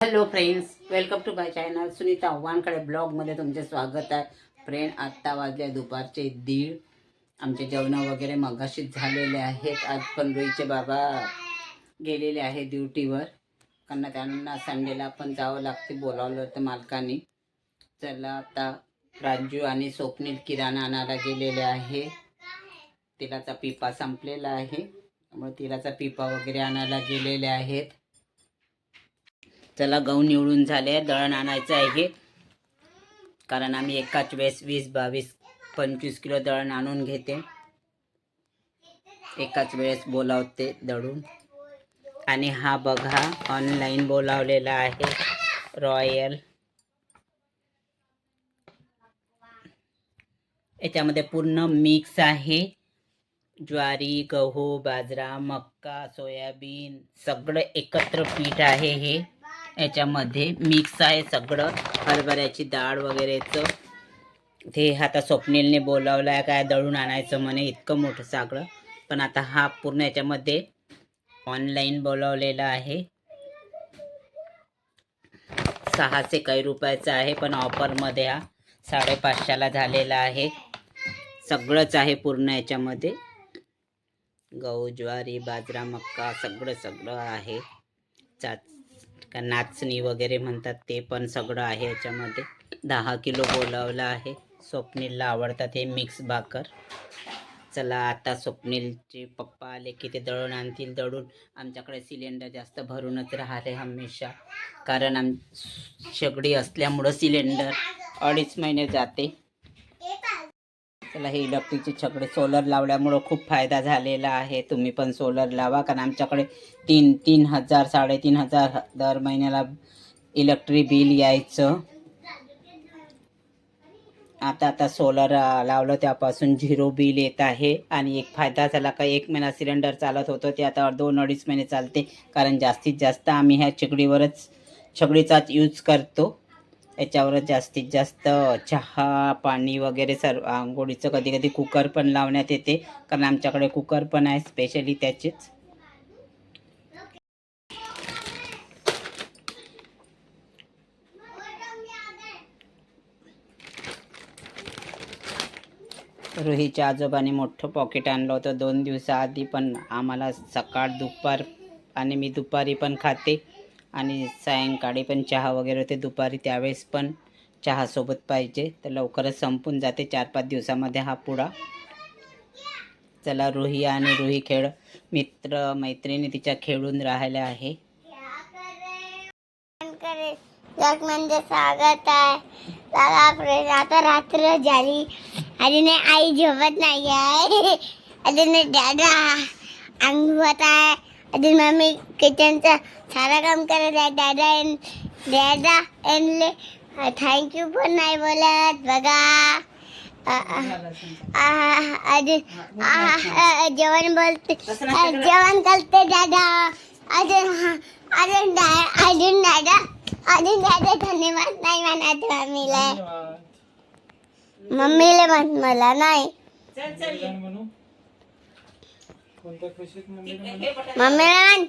Hello friends, welcome to my channel Sunita Wankhede ब्लॉगमध्ये तुमचे स्वागत आहे. फ्रेंड, आत्ता वाजले दुपारचे 1:30. आमचे जेवण वगैरे मगाशीच झालेले आहेत. आज पण रोईचे बाबा गेलेले आहे ड्युटीवर, कारण त्यांना संडेला पण जावं लागते, बोलावलं होतं मालकाने. चला, आता राजू आणि स्वप्नील किराणा आणायला गेलेले आहे. तेलाचा पिपा संपलेला आहे, त्यामुळे तेलाचा पिपा वगैरे आणायला गेलेले आहेत. चला, गहू निवडून झाले, दळण आणायचं आहे, कारण आम्ही एकाच वेळेस 20, 22, 25 किलो दळण आणून घेते, एकाच वेळेस बोलावते दळून. आणि हा बघा, ऑनलाईन बोलावलेला आहे रॉयल. याच्यामध्ये पूर्ण मिक्स आहे, ज्वारी, गहू, बाजरा, मक्का, सोयाबीन सगळं एकत्र पीठ आहे. हे याच्यामध्ये मिक्स आहे सगळं, हरभऱ्याची डाळ वगैरेचं. ते आता स्वप्नीलने बोलावलं आहे काय दळून आणायचं म्हणे, इतकं मोठं सगळं. पण आता हा पूर्ण याच्यामध्ये ऑनलाईन बोलावलेला आहे. 600 काही रुपयाचा आहे, पण ऑफरमध्ये हा 550ला झालेला आहे. सगळंच आहे पूर्ण याच्यामध्ये, गहू, ज्वारी, बाजरा, मक्का सगळं आहे. का नाचणी वगैरे म्हणतात ते पण सगळं आहे याच्यामध्ये. 10 किलो बोलावलं आहे. स्वप्नीलला आवडतात हे मिक्स भाकर. चला, आता स्वप्नीलचे पप्पा आले की ते दळून आणतील. दळून आमच्याकडे सिलेंडर जास्त भरूनच राहिले हमेशा, कारण शेगडी असल्यामुळं सिलेंडर 2.5 महिने जाते. चला, हे इलेक्ट्रिकचे छकडे सोलर लावल्यामुळं खूप फायदा झालेला आहे. तुम्ही पण सोलर लावा, कारण आमच्याकडे 3,000 3,500 दर महिन्याला इलेक्ट्रिक बिल यायचं. आता सोलर लावलं त्यापासून 0 बिल येत आहे. आणि एक फायदा झाला का 1 महिना सिलेंडर चालत होतं, ते आता 2-2.5 महिने चालते, कारण जास्तीत जास्त आम्ही ह्या शेगडीचाच यूज करतो. याच्यावरच जास्तीत जास्त चहा पाणी वगैरे सर्व, आंघोळीचं कधी कधी कुकर पण लावण्यात येते, कारण आमच्याकडे कुकर पण आहे स्पेशली त्याचेच. रुहीच्या आजोबाने मोठं पॉकेट आणलं होतं 2 दिवसाआधी, पण आम्हाला सकाळ दुपार आणि मी दुपारी पण खाते आणि सायंकाळी पण चहा वगैरे होते. दुपारी त्यावेळेस पण चहासोबत पाहिजे, तर लवकरच संपून जाते 4-5 दिवसामध्ये हा पुडा. चला, रुही आणि रुही मित्र मैत्रिणी तिच्या खेळून राहिल्या आहे. म्हणजे स्वागत आहे. आता रात्र झाली आणि आई झोपत नाही आहे. अजून दादा अंगवत आहे. अजून मम्मी किचनचं सारा काम करत आहे. दादा एनले थँक्यू पण नाही बोलत बघा. जेवण बोलते, जेवण करते दादा. अजून दादा धन्यवाद नाही म्हणत मम्मीला म्हण, मला नाही. मम्मीला म्हण.